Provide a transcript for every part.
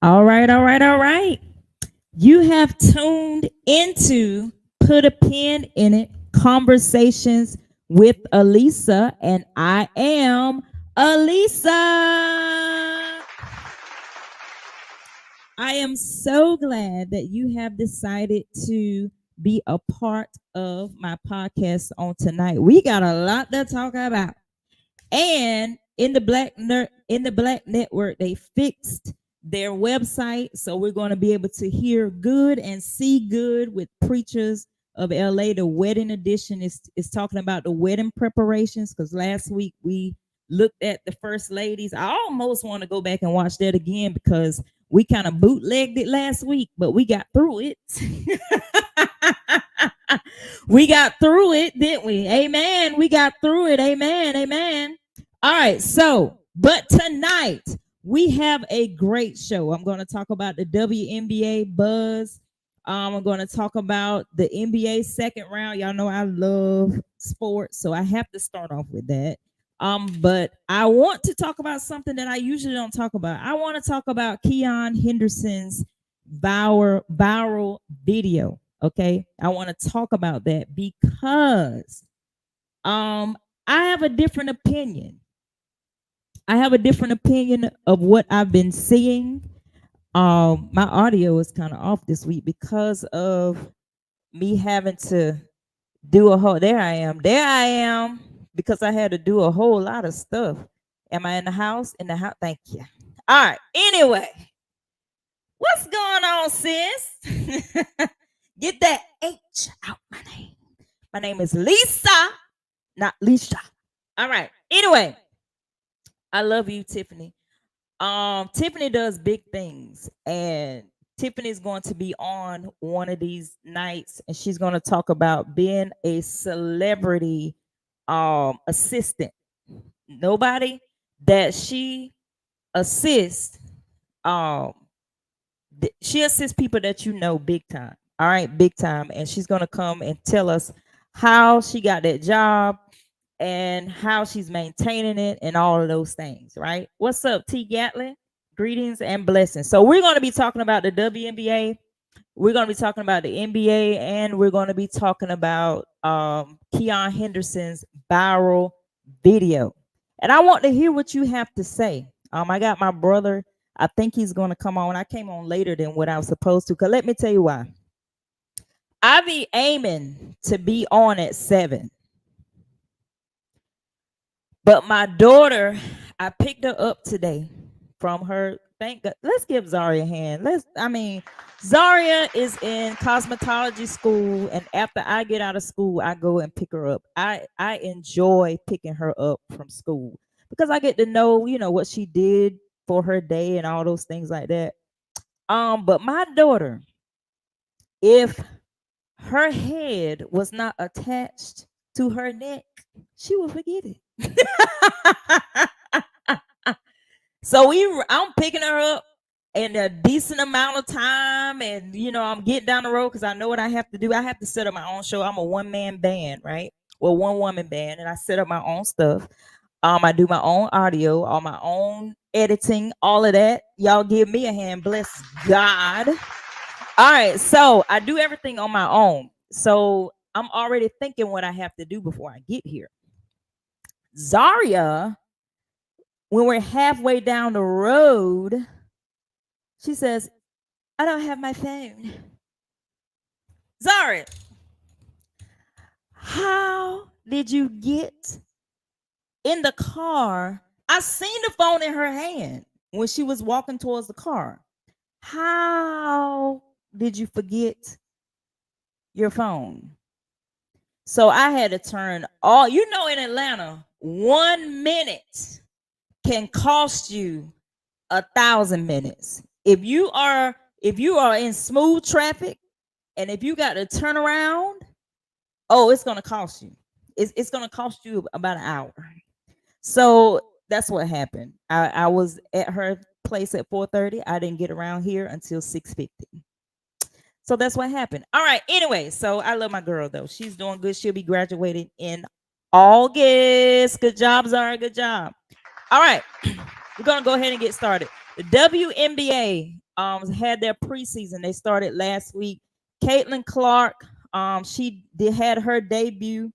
All right, all right, all right. You have tuned into Put a Pin in It Conversations with Elisa, and I am Elisa. I am so glad that you have decided to be a part of my podcast on tonight. We got a lot to talk about. And in the Black Network, they fixed their website, so we're going to be able to hear good and see good with preachers of LA. The wedding edition is talking about the wedding preparations because last week we looked at the first ladies. I almost want to go back and watch that again because we kind of bootlegged it last week, but we got through it. We got through it, didn't we? Amen. We got through it. Amen. Amen. All right. So, but tonight we have a great show. I'm going to talk about the WNBA buzz. I'm going to talk about the NBA second round. Y'all know I love sports, so I have to start off with that. But I want to talk about something that I usually don't talk about. I want to talk about KEION Henderson's viral video. Okay, I want to talk about that because I have a different opinion. I have a different opinion of what I've been seeing. My audio is kind of off this week because of me having to do a whole. There I am. There I am because I had to do a whole lot of stuff. Am I in the house? In the house. Thank you. All right. Anyway, what's going on, sis? Get that H out my name. My name is Lisa, not Lisa. All right. Anyway, I love you, Tiffany. Tiffany does big things, and Tiffany's going to be on one of these nights, and she's going to talk about being a celebrity assistant. Nobody that she assists, um, she assists people that you know big time. All right, big time, and she's going to come and tell us how she got that job and how she's maintaining it and all of those things, right? What's up, T. Gatlin? Greetings and blessings. So we're going to be talking about the WNBA. We're going to be talking about the NBA, and we're going to be talking about KEION Henderson's viral video. And I want to hear what you have to say. I got my brother. I think he's going to come on. I came on later than what I was supposed to. Because let me tell you why. I be aiming to be on at 7. But my daughter, I picked her up today from her. Thank God. Let's give Zaria a hand. Zaria is in cosmetology school, and after I get out of school, I go and pick her up. I enjoy picking her up from school because I get to know, what she did for her day and all those things like that. But my daughter, if her head was not attached to her neck, she would forget it. So I'm picking her up in a decent amount of time, and I'm getting down the road because I know what I have to do. I have to set up my own show. I'm a one-man band, right? Well, one-woman band, and I set up my own stuff. I do my own audio, all my own editing, all of that. Y'all give me a hand, bless God. All right, so I do everything on my own. So I'm already thinking what I have to do before I get here. Zaria, when we're halfway down the road, she says, I don't have my phone. Zaria, how did you get in the car? I seen the phone in her hand when she was walking towards the car. How did you forget your phone? So I had to turn in Atlanta, 1 minute can cost you 1,000 minutes. If you are in smooth traffic, and if you got to turn around, it's gonna cost you. It's gonna cost you about an hour. So that's what happened. I was at her place at 4:30. I didn't get around here until 6:50. So that's what happened. All right. Anyway, so I love my girl though. She's doing good. She'll be graduating in August. Good job, Zara. Good job. All right. We're gonna go ahead and get started. The WNBA. had their preseason. They started last week. Caitlin Clark, had her debut,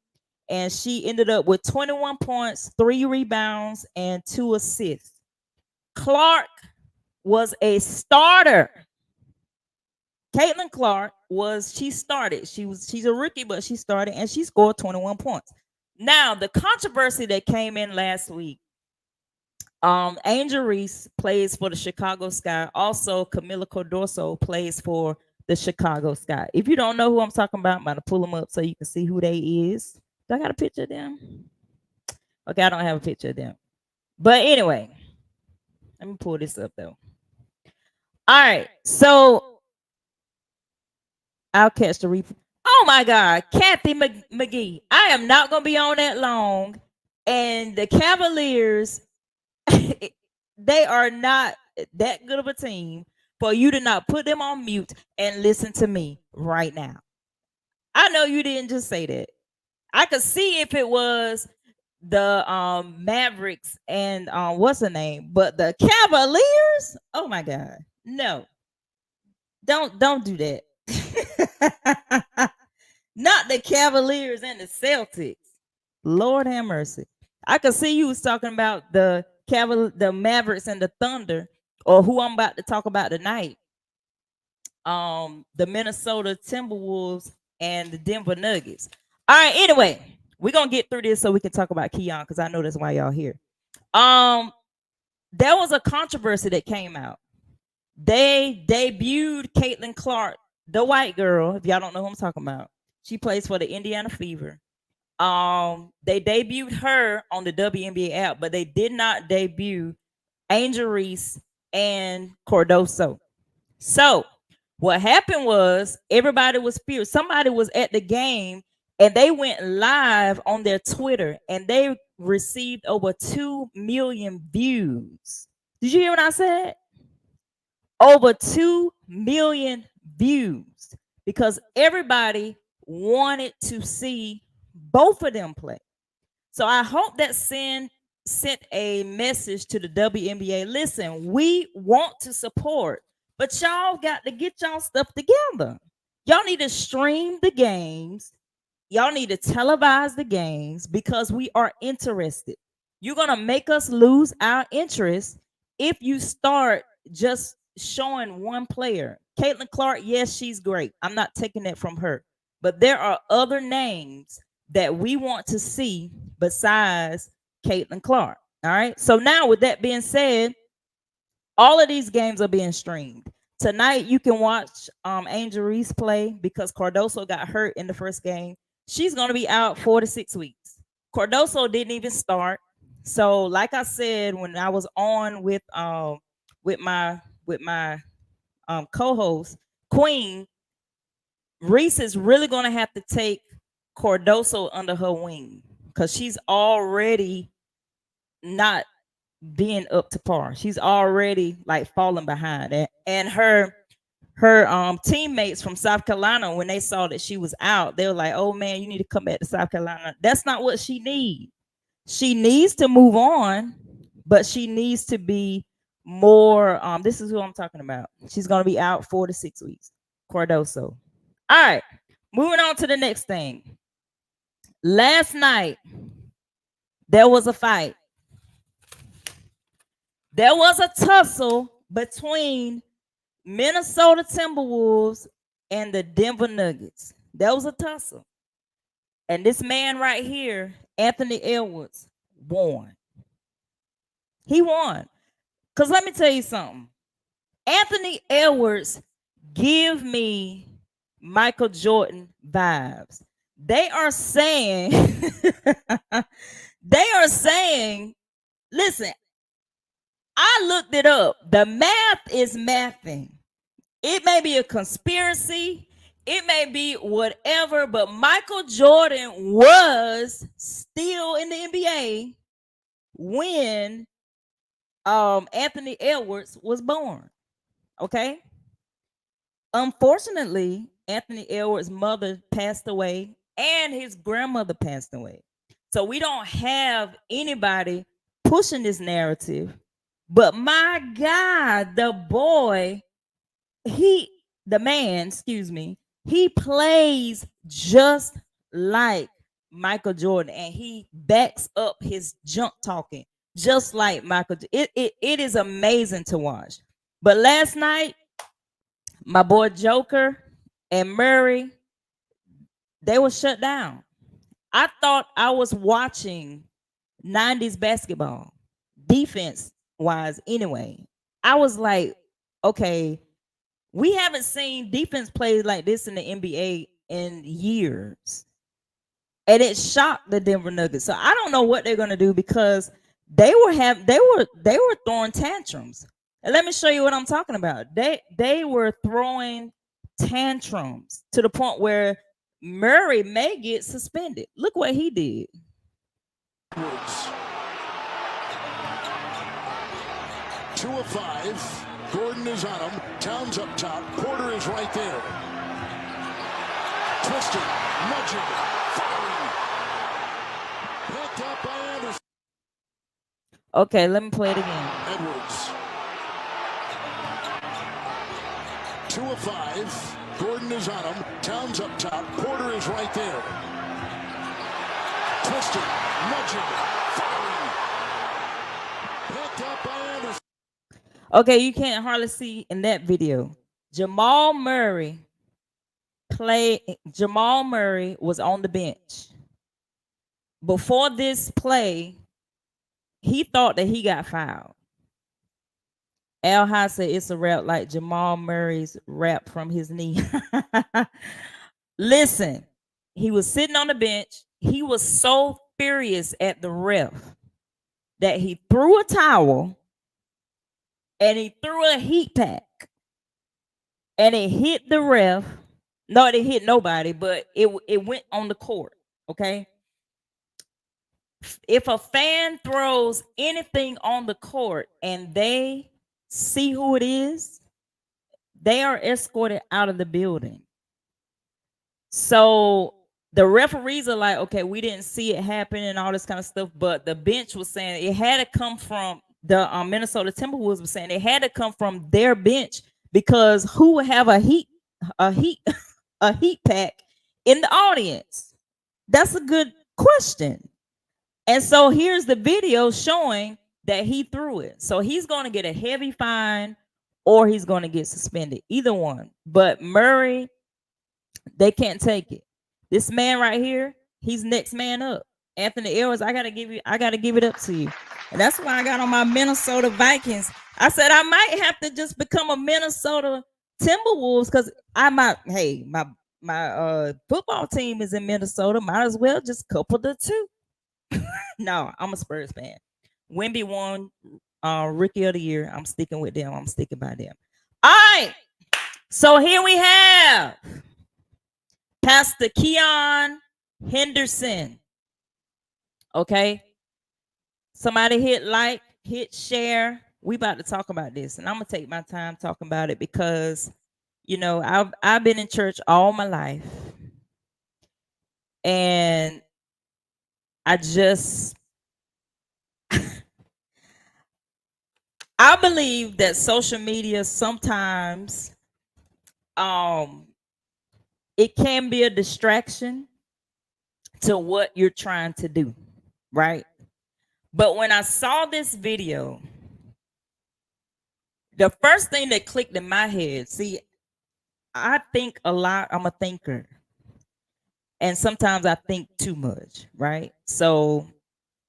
and she ended up with 21 points, 3 rebounds, and 2 assists. Clark was a starter. Caitlin Clark she started. She's a rookie, but she started and she scored 21 points. Now, the controversy that came in last week, Angel Reese plays for the Chicago Sky. Also, Camila Cordorso plays for the Chicago Sky. If you don't know who I'm talking about, I'm about to pull them up so you can see who they is. Do I got a picture of them? Okay, I don't have a picture of them. But anyway, let me pull this up though. All right, so I'll catch the replay. Oh my God, Kathy McGee. I am not going to be on that long. And the Cavaliers, they are not that good of a team for you to not put them on mute and listen to me right now. I know you didn't just say that. I could see if it was the Mavericks and what's the name, but the Cavaliers, oh my God, no, don't do that. Not the Cavaliers and the Celtics. Lord have mercy. I could see you was talking about the Mavericks and the Thunder, or who I'm about to talk about tonight. The Minnesota Timberwolves and the Denver Nuggets. All right, anyway, we're gonna get through this so we can talk about KEION, because I know that's why y'all here. There was a controversy that came out. They debuted Caitlin Clark, the white girl. If y'all don't know who I'm talking about, she plays for the Indiana Fever. They debuted her on the WNBA app, but they did not debut Angel Reese and Cardoso. So what happened was everybody was fierce. Somebody was at the game and they went live on their Twitter and they received over 2 million views. Did you hear what I said? Over 2 million views, because everybody wanted to see both of them play. So I hope that sent a message to the WNBA. Listen, we want to support, but y'all got to get y'all stuff together. Y'all need to stream the games. Y'all need to televise the games, because we are interested. You're going to make us lose our interest if you start just showing one player. Caitlin Clark, yes, she's great. I'm not taking that from her. But there are other names that we want to see besides Caitlin Clark. All right. So now, with that being said, all of these games are being streamed. Tonight, you can watch Angel Reese play, because Cardoso got hurt in the first game. She's going to be out 4 to 6 weeks. Cardoso didn't even start. So, like I said, when I was on with my co-host Queen, Reese is really going to have to take Cardoso under her wing, because she's already not being up to par. She's already like falling behind. And her teammates from South Carolina, when they saw that she was out, they were like, oh man, you need to come back to South Carolina. That's not what she needs. She needs to move on, but she needs to be more. This is who I'm talking about. She's going to be out 4 to 6 weeks. Cardoso. All right, moving on to the next thing. Last night, there was a fight. There was a tussle between Minnesota Timberwolves and the Denver Nuggets. There was a tussle. And this man right here, Anthony Edwards, won. He won. Because let me tell you something. Anthony Edwards give me Michael Jordan vibes. They are saying, listen, I looked it up. The math is mathing. It may be a conspiracy. It may be whatever, but Michael Jordan was still in the NBA when Anthony Edwards was born. Okay. Unfortunately, Anthony Edwards' mother passed away and his grandmother passed away. So we don't have anybody pushing this narrative. But my God, the boy the man, excuse me, he plays just like Michael Jordan, and he backs up his junk talking just like Michael. It is amazing to watch. But last night, my boy Joker and Murray, they were shut down. I thought I was watching 90s basketball, defense wise, anyway. I was like, okay, we haven't seen defense play like this in the NBA in years. And it shocked the Denver Nuggets. So I don't know what they're gonna do because they were throwing tantrums. And let me show you what I'm talking about. They were throwing tantrums to the point where Murray may get suspended. Look what he did. 2 of 5. Gordon is on him. Towns up top. Porter is right there. Twisting, nudging, firing. Picked up by Anderson. Okay, let me play it again. Edwards. 2 of 5. Gordon is on him. Towns up top. Porter is right there. Twisting, nudging, firing. Picked up by Anderson. Okay, you can't hardly see in that video. Jamal Murray was on the bench. Before this play, he thought that he got fouled. Al High said it's a rap like Jamal Murray's rap from his knee. Listen, he was sitting on the bench. He was so furious at the ref that he threw a towel and he threw a heat pack. And it hit the ref. No, it didn't hit nobody, but it went on the court. Okay. If a fan throws anything on the court and they see who it is, they are escorted out of the building. So the referees are like, okay, we didn't see it happen and all this kind of stuff, but the bench was saying it had to come from the Minnesota Timberwolves was saying it had to come from their bench because who would have a heat pack in the audience? That's a good question. And so here's the video showing that he threw it. So he's going to get a heavy fine or he's going to get suspended. Either one. But Murray, they can't take it. This man right here, he's next man up. Anthony Edwards, I gotta give it up to you. And that's why I got on my Minnesota Vikings. I said I might have to just become a Minnesota Timberwolves because my football team is in Minnesota. Might as well just couple the two. No, I'm a Spurs fan. Wemby won Rookie of the Year. I'm sticking with them. I'm sticking by them. All right. So here we have Pastor KEION Henderson. Okay. Somebody hit like, hit share. We about to talk about this. And I'm going to take my time talking about it because, you know, I've been in church all my life. And I believe that social media sometimes it can be a distraction to what you're trying to do, right? But when I saw this video, the first thing that clicked in my head, see, I think a lot, I'm a thinker. And sometimes I think too much, right? So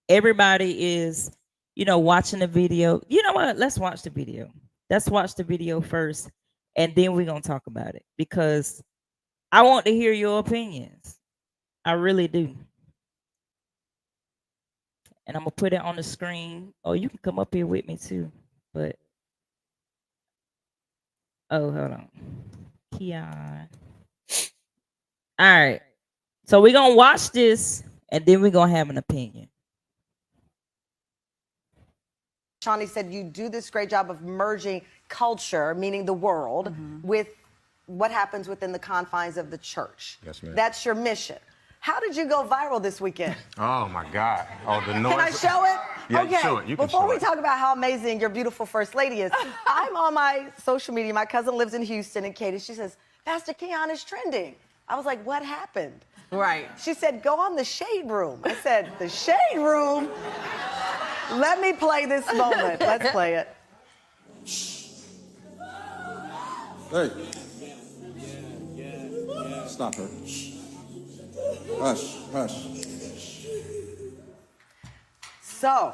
everybody is, you know, watching the video. You know what? Let's watch the video. Let's watch the video first, and then we're going to talk about it because I want to hear your opinions. I really do. And I'm going to put it on the screen. Oh, you can come up here with me too. But, oh, hold on. KEION. All right. So we're going to watch this, and then we're going to have an opinion. Shawnee said you do this great job of merging culture, meaning the world, with what happens within the confines of the church. Yes, ma'am. That's your mission. How did you go viral this weekend? Oh my God. Oh, the noise. Can I show it? Yeah, okay. show it. You can Before show we it. talk about how amazing your beautiful first lady is, I'm on my social media. My cousin lives in Houston, and Katie, she says, Pastor KEION is trending. I was like, what happened? Right. She said, go on the Shade Room. I said, the Shade Room? Let me play this moment. Let's play it. Hey. Stop her. Hush, hush. So,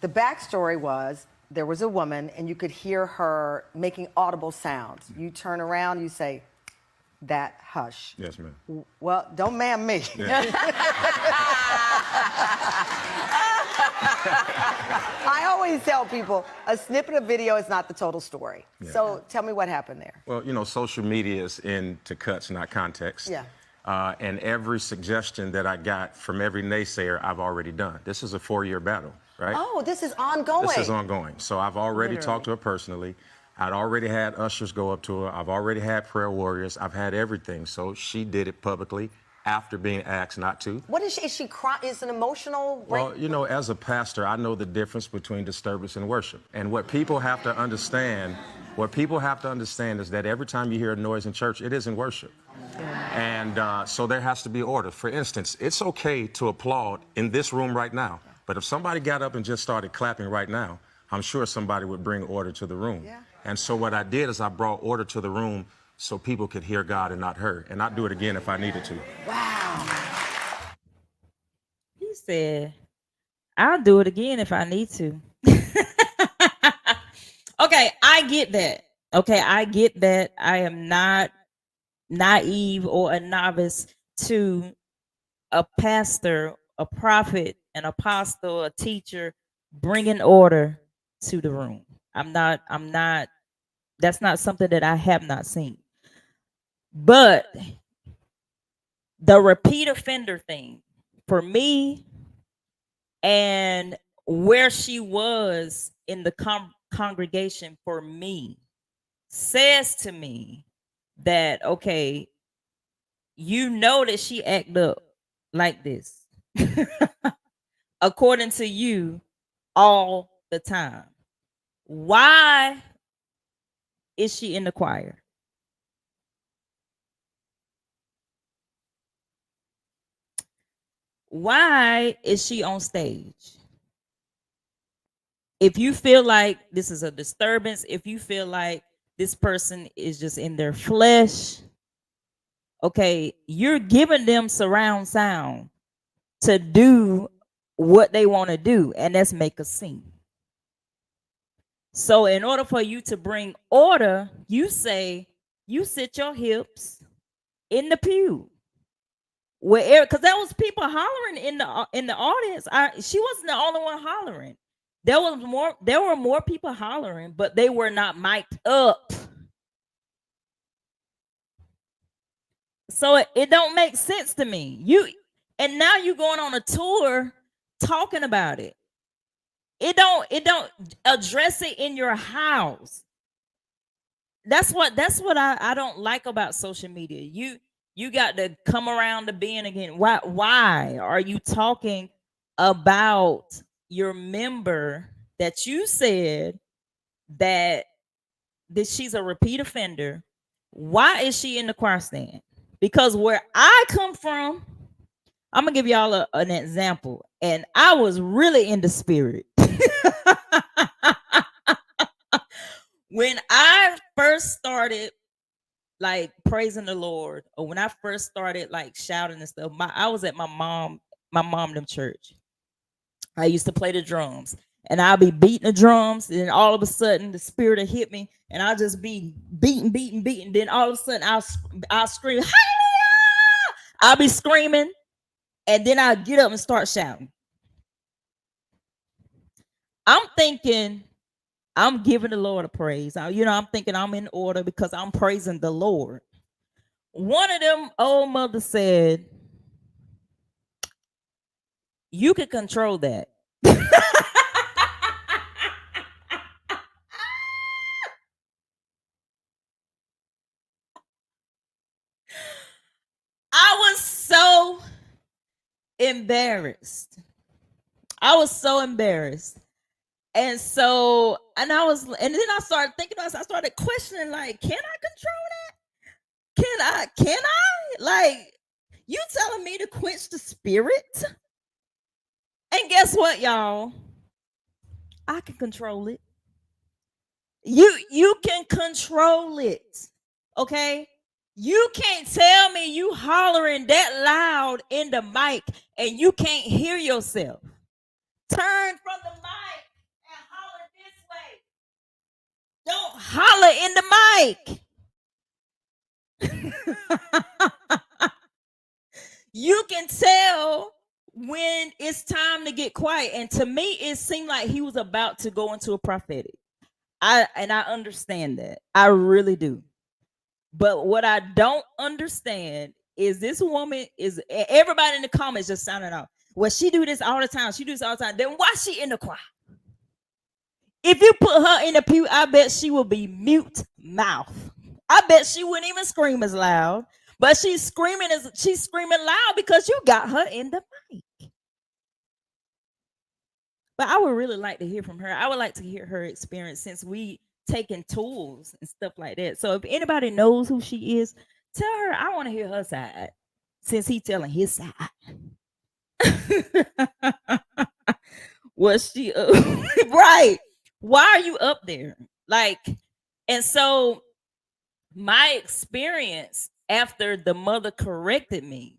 the backstory was there was a woman, and you could hear her making audible sounds. You turn around, you say, that hush. Yes, ma'am. Well, don't ma'am me. Yeah. I always tell people a snippet of video is not the total story. Yeah. So tell me what happened there. Well, you know, social media is into cuts, not context. Yeah. And every suggestion that I got from every naysayer, I've already done. This is a 4-year battle, right? Oh, this is ongoing. This is ongoing. So I've already talked to her personally. I'd already had ushers go up to her. I've already had prayer warriors. I've had everything. So she did it publicly after being asked not to. What is she? Is she crying? Is it an emotional break? Well, you know, as a pastor, I know the difference between disturbance and worship. And what people have to understand is that every time you hear a noise in church, it isn't worship. And so there has to be order. For instance, it's okay to applaud in this room right now. But if somebody got up and just started clapping right now, I'm sure somebody would bring order to the room. Yeah. And so what I did is I brought order to the room so people could hear God and not her. And I'd do it again if I needed to. Wow. He said, I'll do it again if I need to. Okay, I get that. Okay, I get that. I am not naive or a novice to a pastor, a prophet, an apostle, a teacher bringing order to the room. I'm not, that's not something that I have not seen. But the repeat offender thing for me and where she was in the congregation for me says to me that, okay, you know that she act up like this according to you all the time. Why is she in the choir? Why is she on stage? If you feel like this is a disturbance, if you feel like this person is just in their flesh, okay, you're giving them surround sound to do what they want to do, and that's make a scene. So in order for you to bring order, you say, you sit your hips in the pew. Where, because there was people hollering in the audience. She wasn't the only one hollering. There were more people hollering, but they were not mic'd up. So it don't make sense to me. And now you're going on a tour talking about it. It don't address it in your house. That's what I don't like about social media. You got to come around to being again. Why are you talking about your member that you said that she's a repeat offender? Why is she in the choir stand? Because where I come from, I'm gonna give y'all an example, and I was really in the spirit. When I first started like praising the Lord, or when I first started like shouting and stuff, I was at my mom them church. I used to play the drums, and I'll be beating the drums, and then all of a sudden the spirit will hit me, and I'll just be beating. Then all of a sudden I'll scream, hallelujah! I'll be screaming, and then I'll get up and start shouting. I'm thinking I'm giving the Lord a praise. I'm thinking I'm in order because I'm praising the Lord. One of them old mothers said, you can control that. I was so embarrassed. I was so embarrassed. And so, and then I started thinking, I started questioning, like, can I control that? Can I? Like, you telling me to quench the spirit? And guess what, y'all? I can control it. You can control it. Okay? You can't tell me you hollering that loud in the mic and you can't hear yourself. Turn from the mic and holler this way. Don't holler in the mic. You can tell when it's time to get quiet. And to me, it seemed like he was about to go into a prophetic. I understand that. I really do. But what I don't understand is this woman is everybody in the comments just sounding off. Well, she do this all the time. She do this all the time. Then why she in the choir? If you put her in the pew, I bet she will be mute mouth. I bet she wouldn't even scream as loud. But she's screaming loud because you got her in the mic. But I would really like to hear from her. I would like to hear her experience since we taking tools and stuff like that. So if anybody knows who she is, tell her I want to hear her side since he telling his side. Was she right? Why are you up there? Like, and so my experience after the mother corrected me,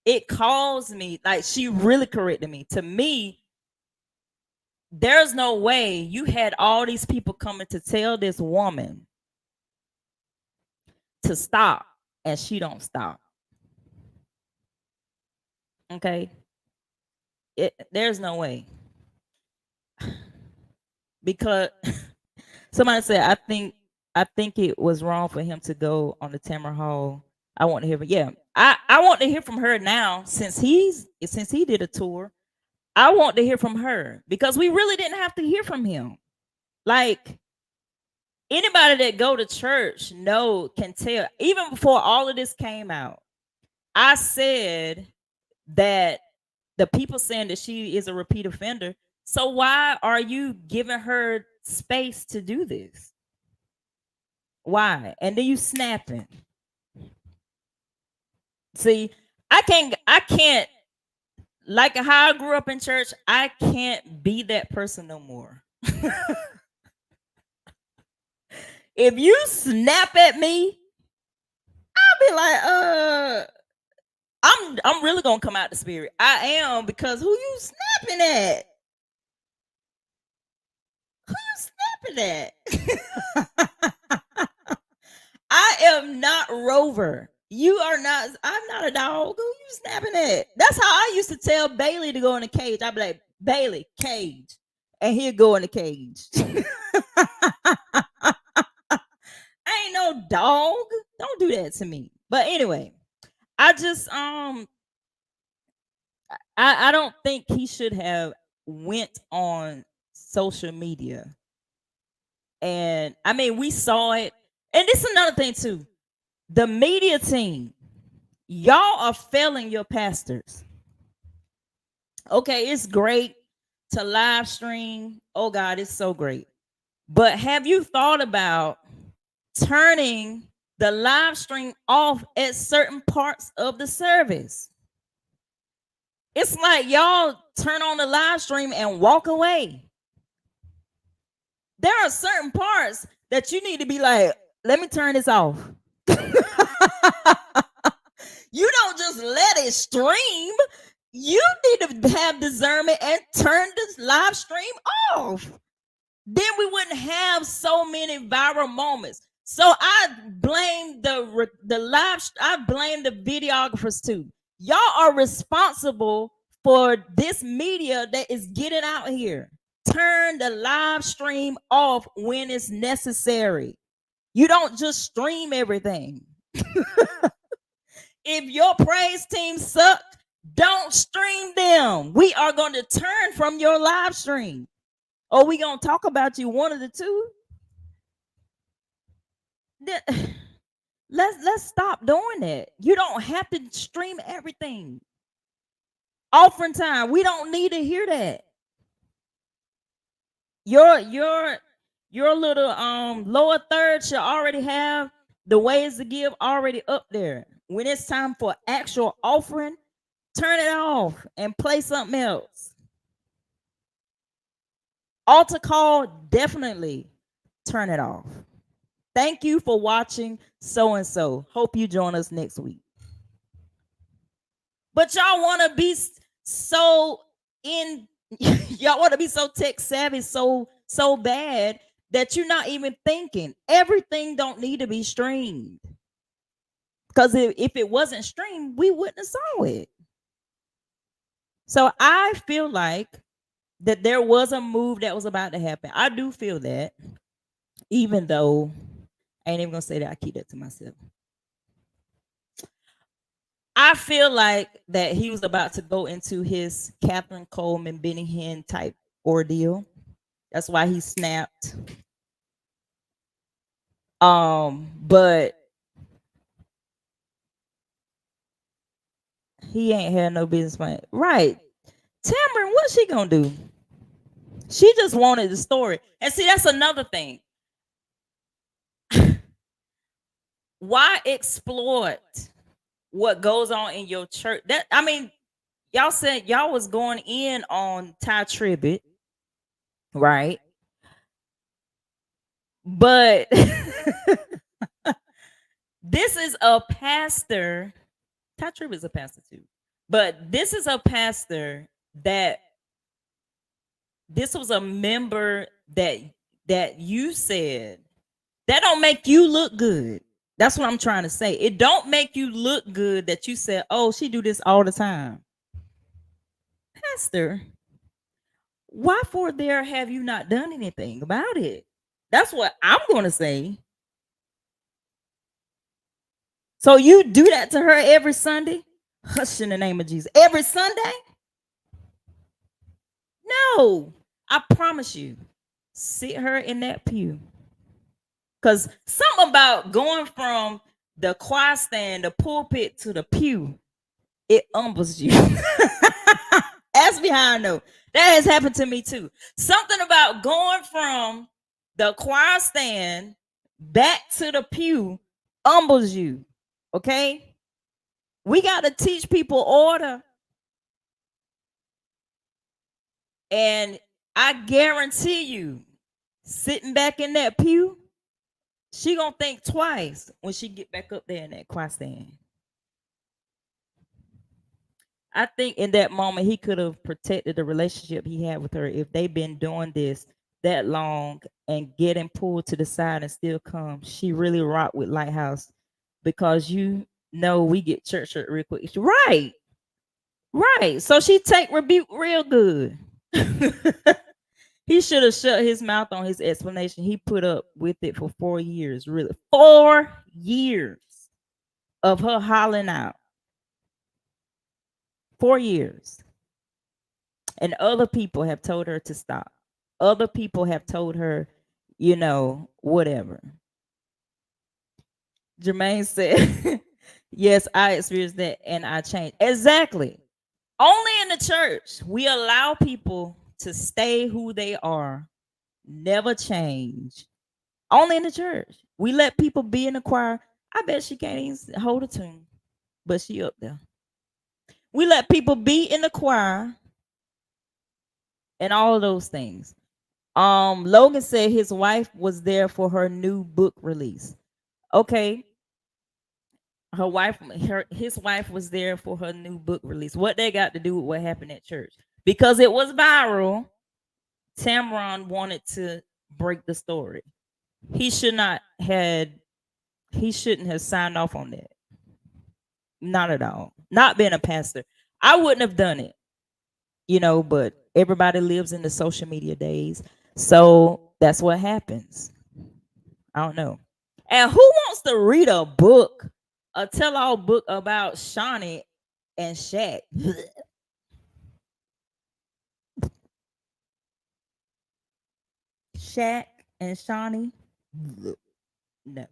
it caused me, like, she really corrected me. To me, there's no way you had all these people coming to tell this woman to stop and she don't stop. Okay? There's no way. Because somebody said, I think it was wrong for him to go on the Tamara Hall. I want to hear from, yeah. I want to hear from her now since he did a tour. I want to hear from her because we really didn't have to hear from him. Like, anybody that go to church can tell. Even before all of this came out, I said that the people saying that she is a repeat offender. So why are you giving her space to do this? Why? And then you snapping. See, I can't, like how I grew up in church, I can't be that person no more. If you snap at me, I'll be like, I'm really gonna come out the spirit. I am, because who you snapping at? Who you snapping at? I am not Rover. You are not. I'm not a dog. Who you snapping at? That's how I used to tell Bailey to go in the cage. I'd be like, Bailey, cage, and he'd go in the cage. I ain't no dog. Don't do that to me. But anyway, I just I don't think he should have went on social media. And I mean, we saw it. And this is another thing too. The media team, y'all are failing your pastors. Okay, it's great to live stream. Oh God, it's so great. But have you thought about turning the live stream off at certain parts of the service? It's like y'all turn on the live stream and walk away. There are certain parts that you need to be like, let me turn this off. You don't just let it stream. You need to have discernment and turn this live stream off. Then we wouldn't have so many viral moments. So I blame I blame the videographers too. Y'all are responsible for this media that is getting out here. Turn the live stream off when it's necessary. You don't just stream everything. If your praise team suck, don't stream them. We are going to turn from your live stream. Or we going to talk about you, one of the two. Let's stop doing that. You don't have to stream everything. Offering time. We don't need to hear that. Your little lower third should already have the ways to give already up there. When it's time for actual offering, turn it off and play something else. Altar call, definitely turn it off. Thank you for watching so and so. Hope you join us next week. But y'all want to be so in y'all want to be so tech savvy so bad that you're not even thinking. Everything don't need to be streamed. Because if it wasn't streamed, we wouldn't have saw it. So I feel like that there was a move that was about to happen. I do feel that, even though I ain't even gonna say that. I keep that to myself. I feel like that he was about to go into his Catherine Coleman, Benny Hinn type ordeal. That's why he snapped. But he ain't had no business plan. Right. Tamron, what's she gonna do? She just wanted the story. And see, that's another thing. Why exploit what goes on in your church? That, I mean, y'all said y'all was going in on Ty Tribbett, right? But this is a pastor. Ty Tribbett is a pastor too. But this is a pastor that this was a member that you said that don't make you look good. That's what I'm trying to say. It don't make you look good that you said, "Oh, she do this all the time." Pastor, why for there have you not done anything about it? That's what I'm going to say. So you do that to her every Sunday? Hush in the name of Jesus. Every Sunday? No, I promise you. Sit her in that pew. Because something about going from the choir stand, the pulpit to the pew, it humbles you. Ask me how I know. That has happened to me too. Something about going from the choir stand back to the pew humbles you. Okay? We got to teach people order. And I guarantee you, sitting back in that pew, she gonna think twice when she get back up there in that choir stand. I think in that moment he could have protected the relationship he had with her if they've been doing this that long and getting pulled to the side and still come. She really rocked with Lighthouse because you know we get church hurt real quick. Right. Right. So she take rebuke real good. He should have shut his mouth on his explanation. He put up with it for 4 years, really. 4 years of her hollering out. 4 years. And other people have told her to stop. Other people have told her, you know, whatever. Jermaine said, yes, I experienced that and I changed. Exactly. Only in the church, we allow people to stay who they are, never change. Only in the church. We let people be in the choir. I bet she can't even hold a tune, but she up there. We let people be in the choir and all of those things. Logan said his wife was there for her new book release. Okay. His wife was there for her new book release. What they got to do with what happened at church? Because it was viral, Tamron wanted to break the story. He shouldn't have signed off on that. Not at all. Not being a pastor. I wouldn't have done it. You know, but everybody lives in the social media days. So that's what happens. I don't know. And who wants to read a book, a tell-all book about Shawnee and Shaq? Shaq and Shawnee? No.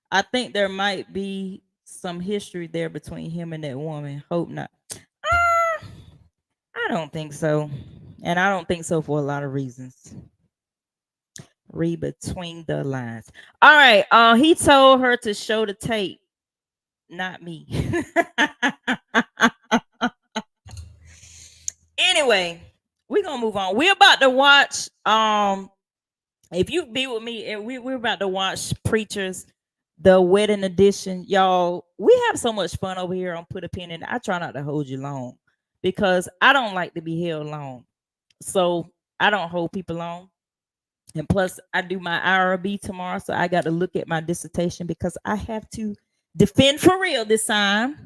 I think there might be some history there between him and that woman. Hope not. Uh, I don't think so. And I don't think so for a lot of reasons. Read between the lines. All right. He told her to show the tape, not me. Anyway, we're gonna move on. We're about to watch. If you be with me, we're about to watch Preachers, the wedding edition. Y'all, we have so much fun over here on Put a Pin in. I try not to hold you long because I don't like to be held long. So I don't hold people long. And plus, I do my IRB tomorrow, so I got to look at my dissertation because I have to defend for real this time.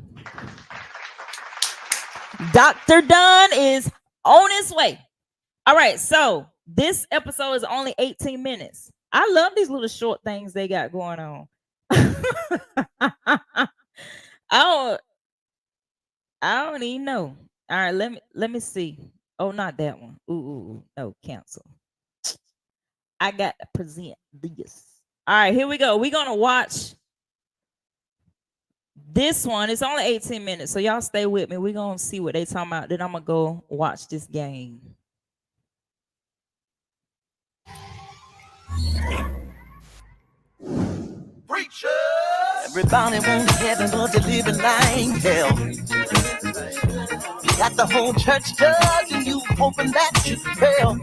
Dr. Dunn is on his way. All right, so this episode is only 18 minutes. I love these little short things they got going on. I don't even know. All right, let me see. Oh, not that one. Ooh, no, cancel. I got to present this. All right, here we go. We're gonna watch this one. It's only 18 minutes, so y'all stay with me. We're gonna see what they talking about. Then I'm gonna go watch this game. Preacher! Everybody wants heaven, but they live in lying hell. You got the whole church judging you, hoping that you fail.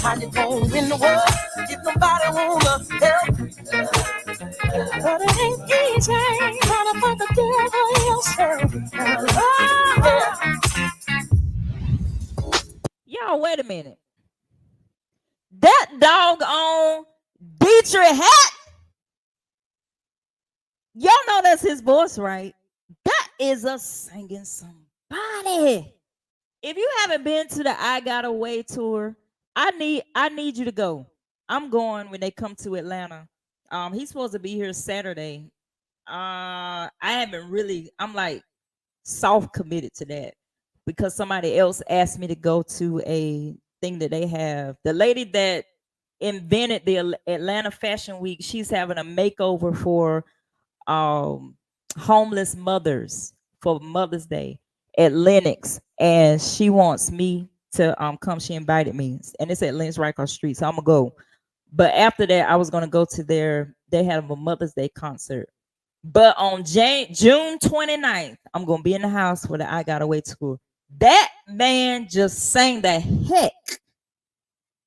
How you gonna win the world if nobody wanna help? But it ain't easy trying to fight the devil yourself. Y'all, wait a minute. That doggone Dietrich hat. Y'all know that's his voice, right? That is a singing somebody. If you haven't been to the I Got Away tour, I need you to go. I'm going when they come to Atlanta. He's supposed to be here Saturday. I haven't really, I'm like soft committed to that because somebody else asked me to go to a thing that they have. The lady that invented the Atlanta Fashion Week, she's having a makeover for homeless mothers for Mother's Day at Lenox, and she wants me to come. She invited me, and it's at Lenox right across the street, so I'm gonna go. But after that, I was gonna go to they have a Mother's Day concert. But on June 29th, I'm gonna be in the house for the I Got Away tour. That man just sang the heck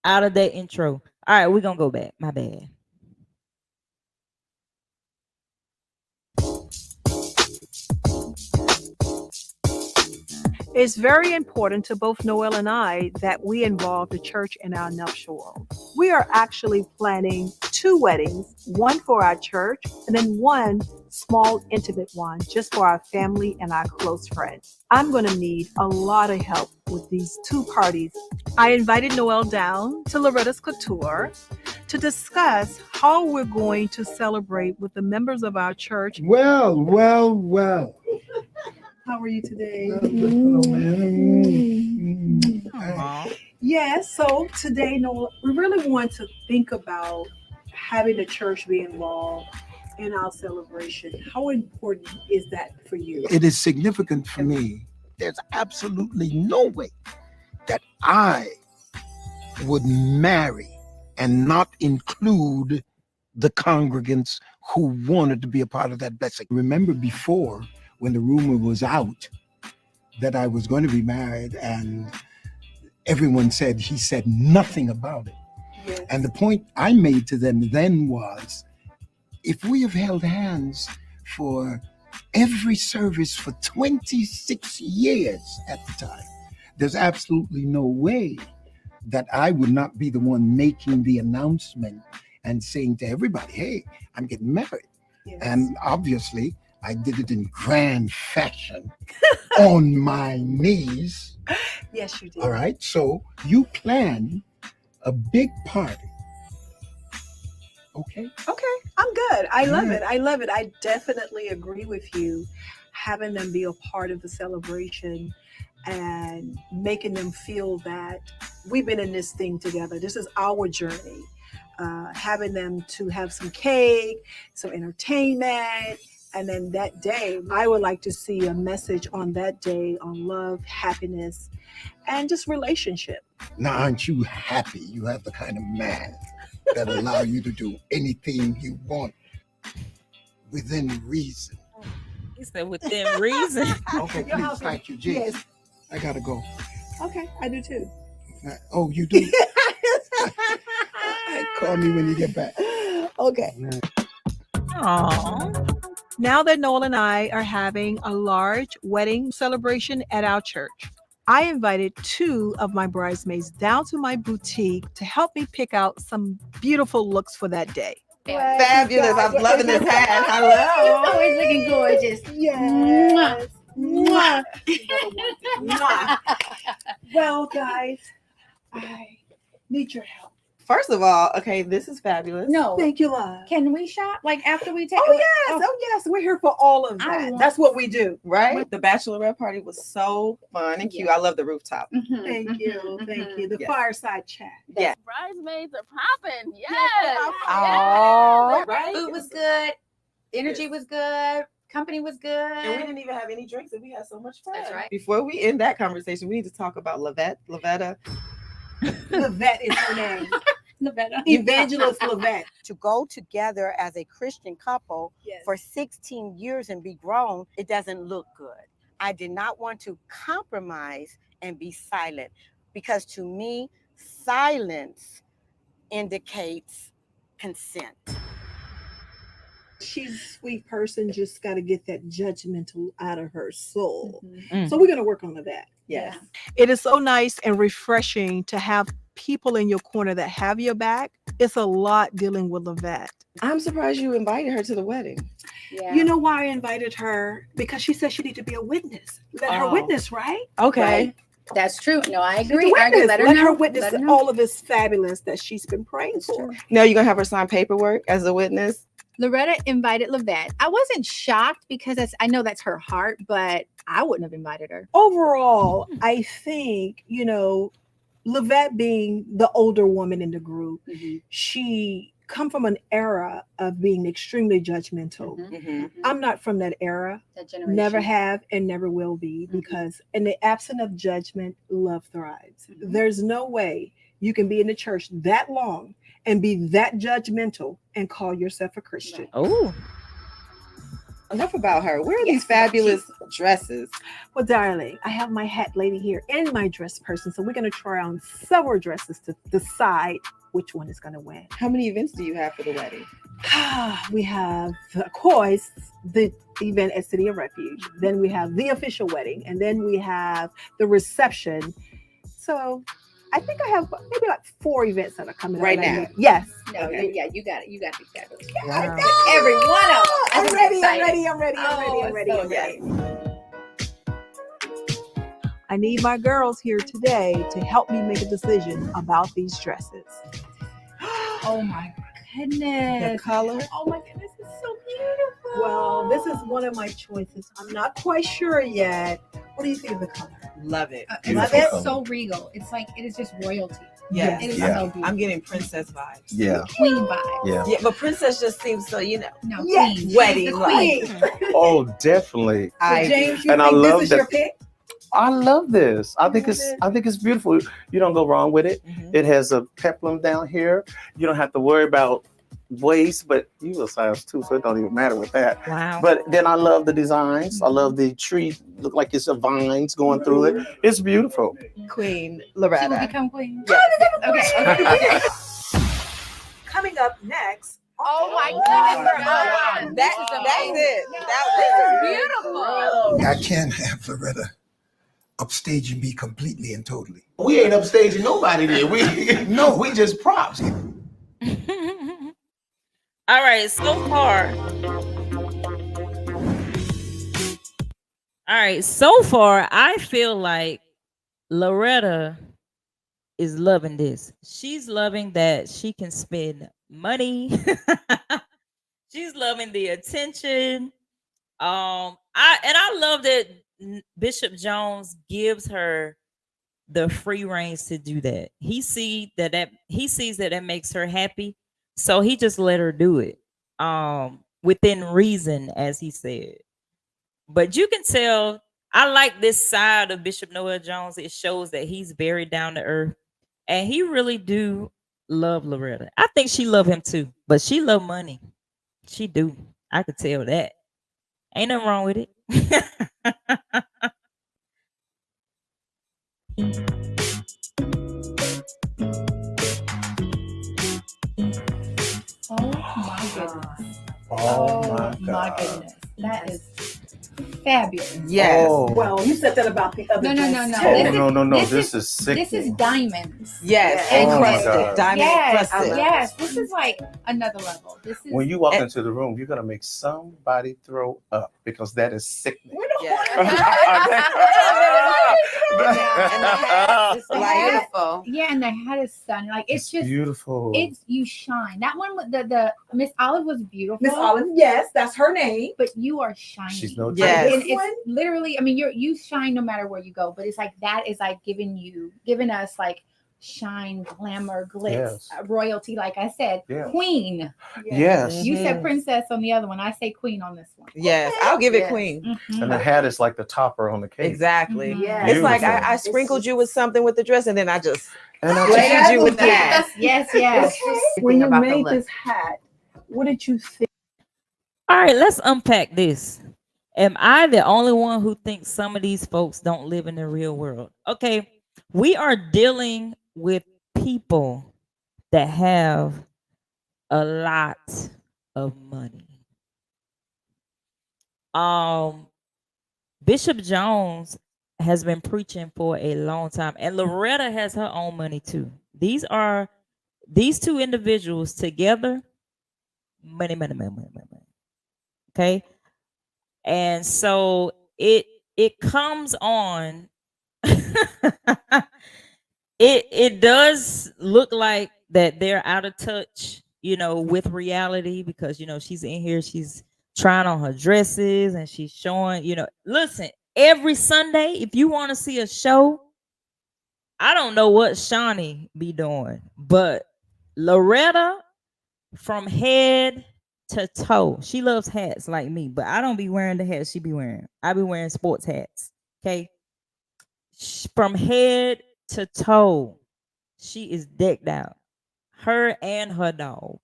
out of that intro. All right, we're gonna go back. My bad. It's very important to both Noel and I that we involve the church in our nuptial. We are actually planning 2 weddings, one for our church and then one small intimate one just for our family and our close friends. I'm going to need a lot of help with these 2 parties. I invited Noel down to Loretta's Couture to discuss how we're going to celebrate with the members of our church. Well. How are you today? Yes, so today, Noel, we really want to think about having the church be involved in our celebration. How important is that for you? It is significant for me. There's absolutely no way that I would marry and not include the congregants who wanted to be a part of that blessing. Remember before, when the rumor was out that I was going to be married, and everyone said he said nothing about it. Yes. And the point I made to them then was, if we have held hands for every service for 26 years at the time, there's absolutely no way that I would not be the one making the announcement and saying to everybody, hey, I'm getting married. Yes. And obviously, I did it in grand fashion on my knees. Yes, you did. All right. So you plan a big party. Okay. I'm good. I love it. I definitely agree with you. Having them be a part of the celebration and making them feel that we've been in this thing together. This is our journey. having them to have some cake, some entertainment. And then that day, I would like to see a message on that day on love, happiness, and just relationship. Now, aren't you happy you have the kind of man that allow you to do anything you want within reason? He said within reason. Okay, Your please, house- thank you, Jesus. Yes. I gotta go. Okay, I do too. Oh, you do? Call me when you get back. Okay. Aww. Now that Noel and I are having a large wedding celebration at our church, I invited 2 of my bridesmaids down to my boutique to help me pick out some beautiful looks for that day. Fabulous. I'm loving this hat. Hello. Always looking gorgeous. Yes. Mwah. Mwah. Well, guys, I need your help. First of all, okay, this is fabulous. No. Thank you, love. Can we shop? Like after we take Oh yes, we're here for all of I that. want- That's what we do. Right? The bachelorette party was so fun and cute. I love the rooftop. Mhm. Thank you, thank you. The Yes. fireside chat. Yeah. Bridesmaids are popping. Yes. Oh, right. Food was good. Energy was good. Company was good. And we didn't even have any drinks and we had so much fun. That's right. Before we end that conversation, we need to talk about Lavetta. Lavette is her name. Lavetta. Evangelist Lavette. To go together as a Christian couple Yes. for 16 years and be grown, it doesn't look good. I did not want to compromise and be silent because to me, silence indicates consent. She's a sweet person, just got to get that judgmental out of her soul. Mm. So we're going to work on that. Yes. It is so nice and refreshing to have people in your corner that have your back. It's a lot dealing with Lavette. I'm surprised you invited her to the wedding. Yeah. You know why I invited her? Because she said she needed to be a witness. Let her Oh. witness, right? Okay. Right. That's true. No, I She's a agree. I agree. witness. Let her Let know. her witness Let her know. all of this fabulous that she's been praying for. Now you're gonna have her sign paperwork as a witness. Loretta invited Lavette. I wasn't shocked because I know that's her heart, but I wouldn't have invited her. Overall, I think, Lavette being the older woman in the group, she come from an era of being extremely judgmental. Mm-hmm. I'm not from that era. That generation. Never have and never will be, because in the absence of judgment, love thrives. There's no way you can be in the church that long and be that judgmental and call yourself a Christian. Oh. Enough about her. Where are these fabulous dresses? Well, darling, I have my hat lady here and my dress person, so we're going to try on several dresses to decide which one is going to win. How many events do you have for the wedding? We have, of course, the event at City of Refuge. Then we have the official wedding, and then we have the reception. So I think I have maybe like 4 events that are coming up Right now? Yes. No, Okay. yeah, you got it. You got to be fabulous. Wow. Every one of them. I'm That's ready, I'm exciting. ready, I'm ready, I'm ready, I'm Oh, ready, so I'm ready. I need my girls here today to help me make a decision about these dresses. Oh my The goodness. color. Oh my goodness, it's so beautiful. Well, this is one of my choices. I'm not quite sure yet. What do you think of the color? Love it. Love It's it? so regal. It's like it is just royalty. Yes. It is Yeah. so beautiful. I'm getting princess vibes. Yeah. Queen vibe. Yeah. Yeah, but princess just seems so, No, Yes. queen. wedding She's the like. queen. Oh, definitely. So I James, you And I think love this is that- your pick? I love this. I think love it's it. I think it's beautiful. You don't go wrong with it. Mhm. It has a peplum down here. You don't have to worry about waist, but you a size 2, so it don't even matter with that. Wow. But then I love the designs. I love the tree. Look like it's a vines going through it. It's beautiful. Queen She will Loretta. become queen. Okay. Coming up next. Oh my That's goodness. it. That was Beautiful. I can't have Loretta upstaging me completely and totally. We ain't upstaging nobody there. We just props. All right, so far. All right, so far, I feel like Loretta is loving this. She's loving that she can spend money. She's loving the attention. I love that Bishop Jones gives her the free reins to do that. He sees that makes her happy. So he just let her do it. Within reason, as he said. But you can tell I like this side of Bishop Noel Jones. It shows that he's very down to earth. And he really do love Loretta. I think she love him too, but she love money. She do. I could tell that. Ain't nothing wrong with it. Oh my goodness. Oh my goodness. That is fabulous. Yes. Oh. Well, you said that about the other No, no, no, dress, no. too. No. This is sick. This is diamonds. Yes. Oh my Encrusted. God. Diamond Yes, encrusted. yes. This is like another level. This is When you walk into the room, you're gonna make somebody throw up because that is sickening. It's beautiful. Yeah, and the hat is stunning. Like it's just beautiful. It's you shine. That one with the Miss Olive was beautiful. Miss Olive, yes, that's her name. But you are shining. She's no Yes. And it's literally, I mean, you shine no matter where you go, but it's like that is like giving us like shine, glamour, glitz, royalty. Like I said, queen. Yes. You said princess on the other one. I say queen on this one. Yes, I'll give it queen. Mhm. And the hat is like the topper on the cake. Exactly. Mhm. It's like Beautiful. I sprinkled you with something with the dress, and then I just And I slayed you with the hat. Yes. When you made this hat, what did you think? All right, let's unpack this. Am I the only one who thinks some of these folks don't live in the real world? Okay, we are dealing with people that have a lot of money. Bishop Jones has been preaching for a long time, and Loretta has her own money too. These two individuals together, money. Okay. And so it comes on. it does look like that they're out of touch, with reality, because she's in here, she's trying on her dresses and she's showing, listen, every Sunday, if you want to see a show, I don't know what Shawnee be doing, but Loretta, from head to toe, she loves hats like me, but I don't be wearing the hats she be wearing. I be wearing sports hats. Okay. From head to toe, she is decked out. Her and her dog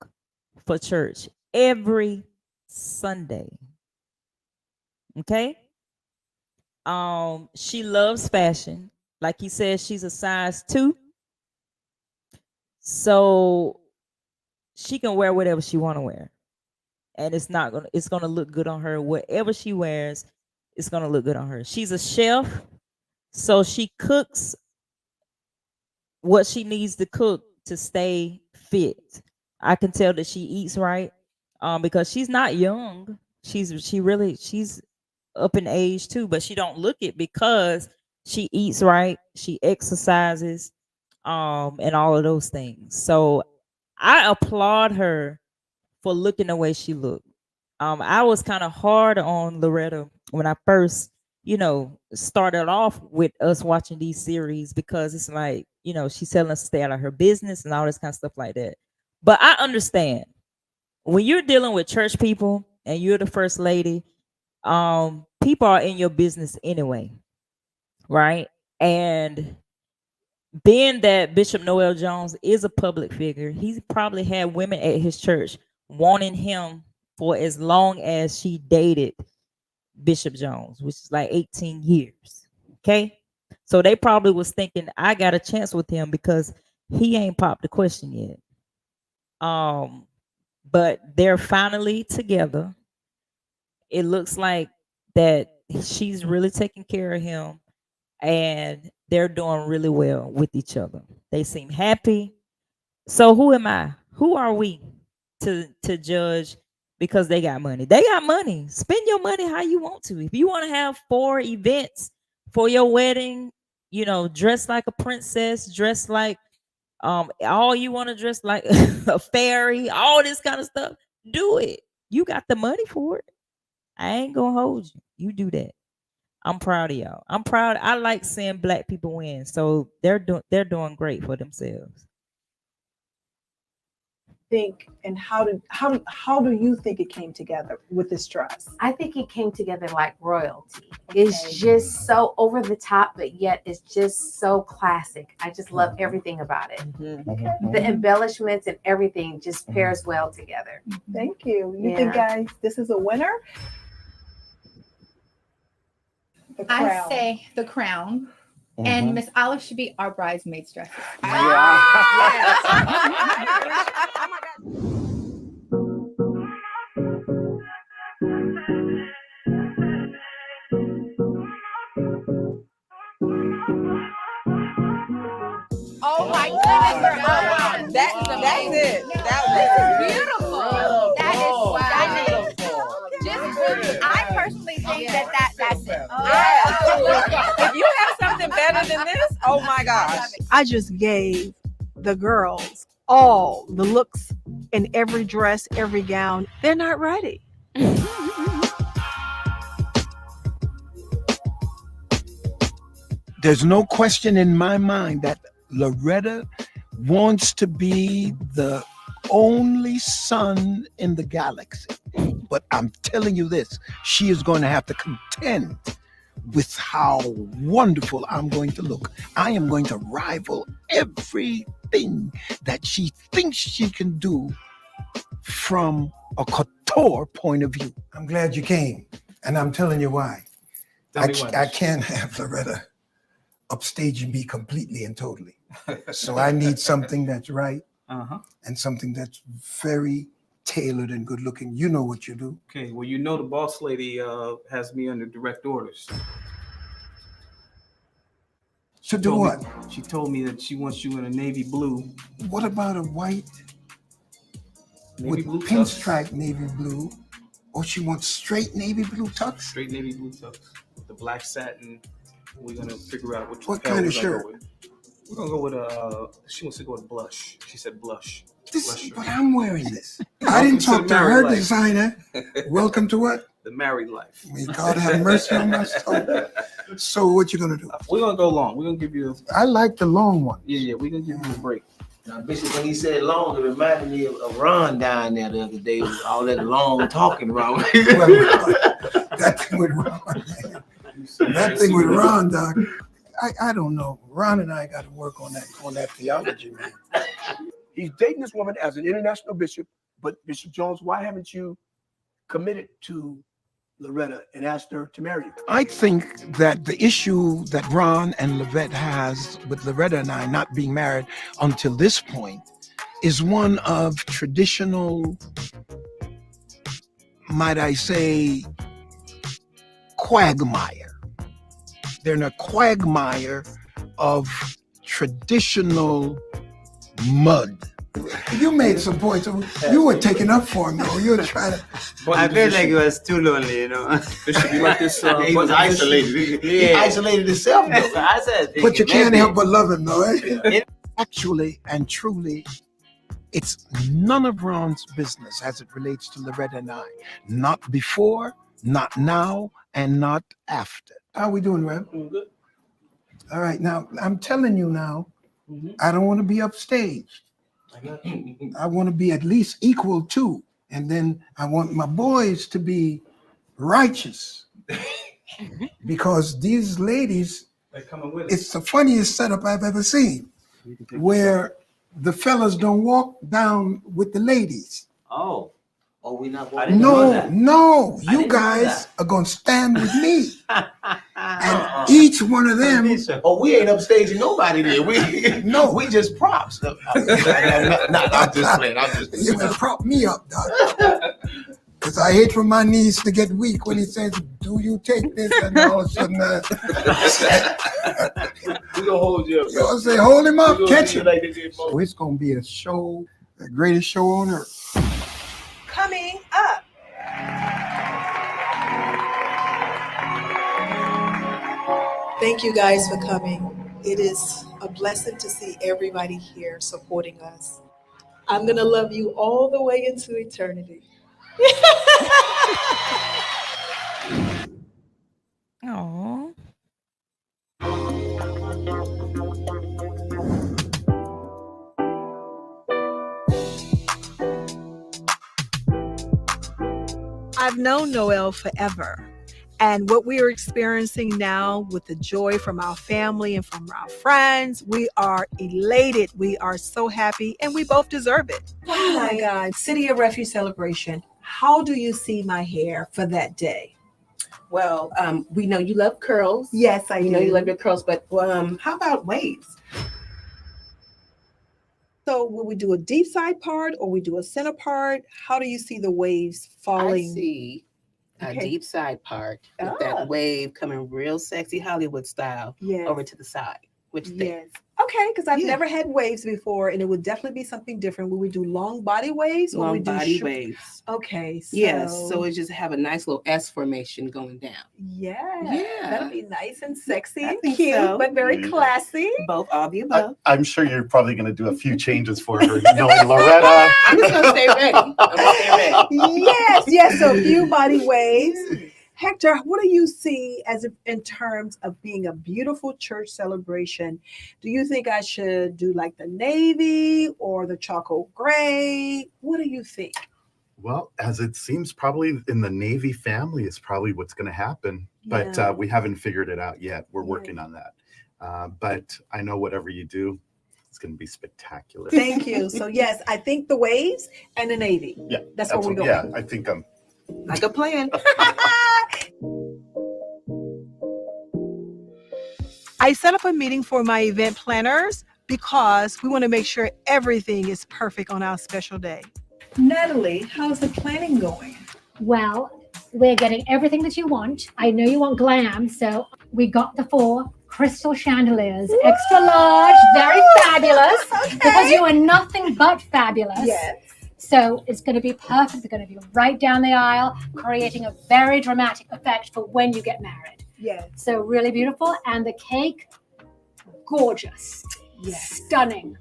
for church every Sunday. Okay. She loves fashion. Like he says, she's a size 2. So she can wear whatever she want to wear. And it's gonna look good on her. Whatever she wears, it's gonna look good on her. She's a chef, so she cooks what she needs to cook to stay fit. I can tell that she eats right, because she's not young. She's up in age too, but she don't look it because she eats right, she exercises, and all of those things. So I applaud her for looking the way she looked. I was kind of hard on Loretta when I first, started off with us watching these series, because it's like, she's telling us to stay out of her business and all this kind of stuff like that. But I understand when you're dealing with church people and you're the first lady, people are in your business anyway, right? And being that Bishop Noel Jones is a public figure, he's probably had women at his church wanting him for as long as she dated Bishop Jones, which is like 18 years. Okay. So they probably was thinking, I got a chance with him because he ain't popped the question yet. But they're finally together. It looks like that she's really taking care of him, and they're doing really well with each other. They seem happy. So who am I? Who are we to judge because they got money? They got money. Spend your money how you want to. If you want to have 4 events for your wedding, dress like a princess, dress like all you want to dress like a fairy, all this kind of stuff, do it. You got the money for it. I ain't gonna hold you. You do that. I'm proud of y'all. I'm proud. I like seeing black people win. So they're doing great for themselves. think, and how do you think it came together with this dress? I think it came together like royalty. It's just so over the top, but yet it's just so classic. I just love everything about it. The embellishments and everything just pairs well together. Thank you. You think, guys, this is a winner? I say the crown. And Miss Olive should be our bridesmaid's dress. Oh my goodness, That's it. That was beautiful. That is stunning. Just I personally think that's it. If you have something better than this, oh my gosh. I just gave the girls all the looks in every dress, every gown. They're not ready. There's no question in my mind that Loretta wants to be the only sun in the galaxy. But I'm telling you this, she is going to have to contend with how wonderful I'm going to look. I am going to rival everything that she thinks she can do from a couture point of view. I'm glad you came, and I'm telling you why. I can't have Loretta upstaging me completely and totally. So I need something that's right and something that's very tailored and good looking. You know what you do. Okay, well, you know the boss lady has me under direct orders. So do what? She told me that she wants you in a navy blue. What about a white Navy with blue pinstripe navy blue? Or she wants straight navy blue tux? Straight navy blue tux with the black satin. We're gonna figure out what kind of shirt. We're gonna go with she wants to go with blush. She said blush. But I'm wearing this. I didn't talk to her designer. Welcome to what? The married life. May God have mercy on my soul. So what you gonna do? We're gonna go long. We're gonna give you I like the long one. Yeah, we're gonna give you a break. Now, Bishop, when he said long, it reminded me of Ron down there the other day with all that long talking around. That thing with Ron. That thing with Ron, Doc. I don't know. Ron and I got to work on that theology, man. He's dating this woman as an international bishop, but Bishop Jones, why haven't you committed to Loretta and asked her to marry you? I think that the issue that Ron and Levette has with Loretta and I not being married until this point is one of traditional, might I say, quagmire. They're in a quagmire of traditional mud. You made some points. You were taking up for me. You were trying to. I felt like it was too lonely, you know. It should be like this. He was isolated. He isolated himself. Though. I said, but you can't help but love him, though. Eh? Actually and truly, it's none of Ron's business as it relates to Loretta and I. Not before, not now, and not after. How we doing, Rev? Doing good. All right. Now, I'm telling you now, I don't want to be upstaged. I want to be at least equal to, and then I want my boys to be righteous. Because these ladies, it's the funniest setup I've ever seen, where the fellas don't walk down with the ladies. Oh, we not walking? No, you guys are gonna stand with me, and each one of them. Oh, we ain't upstaging nobody there. We just props. I'm just playing. You can prop me up, Doc. Because I hate for my knees to get weak when he says, "Do you take this?" And all of a sudden, we gonna hold you up. You know, say, "Hold him up, catch him." So it's gonna be a show, the greatest show on earth. Coming up. Thank you guys for coming. It is a blessing to see everybody here supporting us. I'm going to love you all the way into eternity. Aww. I've known Noel forever. And what we are experiencing now with the joy from our family and from our friends, we are elated. We are so happy, and we both deserve it. Oh my God, City of Refuge celebration. How do you see my hair for that day? Well, we know you love curls. Yes, I do. We know you love your curls, but how about waves? So will we do a deep side part or we do a center part? How do you see the waves falling? I see a Okay. deep side part with that wave coming real sexy Hollywood style over to the side. Which Yes. Okay, because I've never had waves before, and it would definitely be something different. Will we do long body waves or we long do body short? waves. Okay. So Yes, so it just have a nice little S formation going down. yeah, that'll be nice and sexy I and think cute, so. but very classy. Both, all the above. I'm sure you're probably going to do a few changes for her, knowing Loretta. I'm just gonna stay ready. I'm gonna stay ready. Yes. So a few body waves. Hector, what do you see as in terms of being a beautiful church celebration? Do you think I should do like the navy or the charcoal gray? What do you think? Well, as it seems, probably in the Navy family is probably what's going to happen, Yeah. but we haven't figured it out yet. We're working on that. But I know whatever you do, it's going to be spectacular. Thank you. So yes, I think the waves and the navy. Yeah, That's where we're going. Yeah, I think I'm like a plan. I set up a meeting for my event planners because we want to make sure everything is perfect on our special day. Natalie, how's the planning going? Well, we're getting everything that you want. I know you want glam, so we got the 4 crystal chandeliers, extra large, very fabulous, because you are nothing but fabulous. Yes. So it's going to be perfect. They're going to be right down the aisle, creating a very dramatic effect for when you get married. Yes. So really beautiful. And the cake, gorgeous, stunning,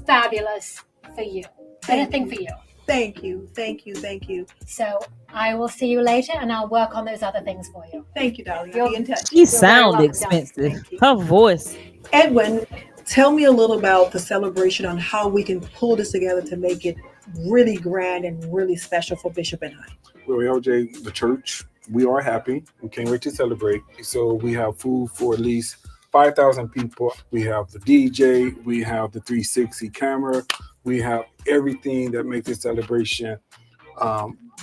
fabulous for you. Anything for you. Thank you. Thank you. Thank you. So I will see you later and I'll work on those other things for you. Thank you, darling. I'll be in touch. She sound expensive. Her voice. Edwin, tell me a little about the celebration on how we can pull this together to make it really grand and really special for Bishop and I. Well, LJ, the church, we are happy. We can't wait to celebrate. So we have food for at least 5,000 people. We have the DJ. We have the 360 camera. We have everything that makes this celebration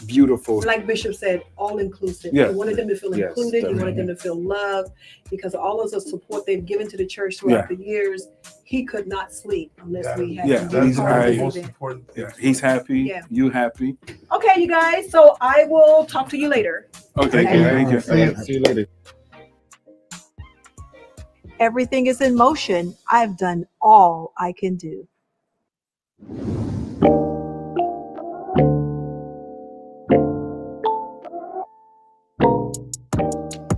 beautiful. Like Bishop said, all inclusive. Yeah. You wanted them to feel included. You wanted them to feel loved because all of the support they've given to the church throughout the years, he could not sleep unless we had him be he's part of happy. the event. He's happy. Yeah. You happy. Okay, you guys. So I will talk to you later. Okay. Thank you. See you later. Everything is in motion. I've done all I can do.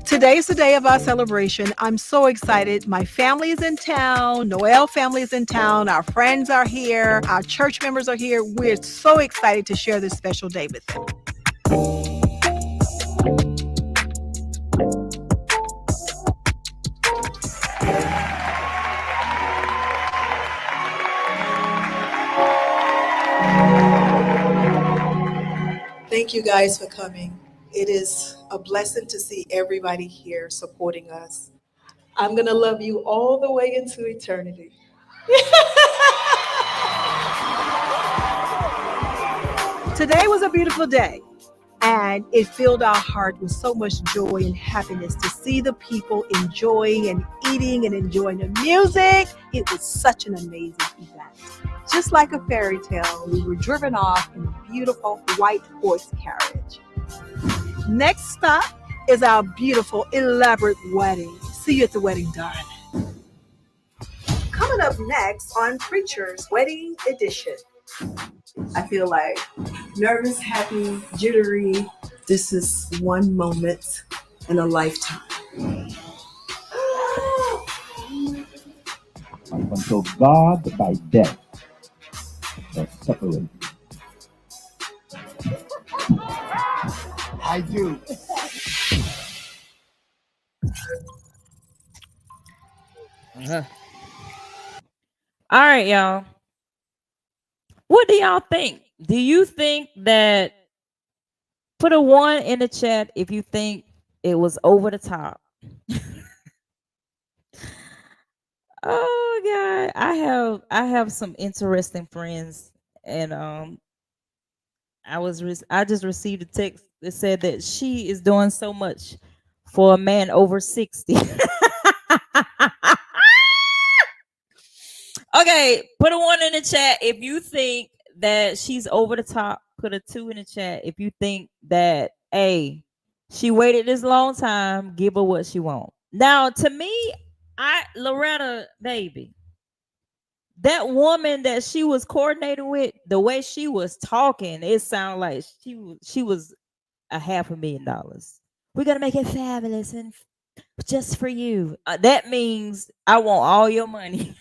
Today is the day of our celebration. I'm so excited. My family is in town. Noel family is in town. Our friends are here. Our church members are here. We're so excited to share this special day with them. Thank you guys for coming. It is a blessing to see everybody here supporting us. I'm going to love you all the way into eternity. Today was a beautiful day, and it filled our heart with so much joy and happiness to see the people enjoying and eating and enjoying the music. It was such an amazing event. Just like a fairy tale, we were driven off in a beautiful white horse carriage. Next stop is our beautiful, elaborate wedding. See you at the wedding, darling. Coming up next on Preacher's Wedding Edition. I feel like nervous, happy, jittery. This is one moment in a lifetime. Until God by death shall separate you. I do. All right, y'all. What do y'all think? Do you think that Put a 1 in the chat if you think it was over the top. Oh God, I have some interesting friends, and I just received a text that said that she is doing so much for a man over 60. Okay, put a 1 in the chat if you think that she's over the top. Put a 2 in the chat if you think that she waited this long time. Give her what she wants. Now, to me, Loretta, baby, that woman that she was coordinating with, the way she was talking, it sounded like she was $500,000. We're gonna make it fabulous and just for you. That means I want all your money.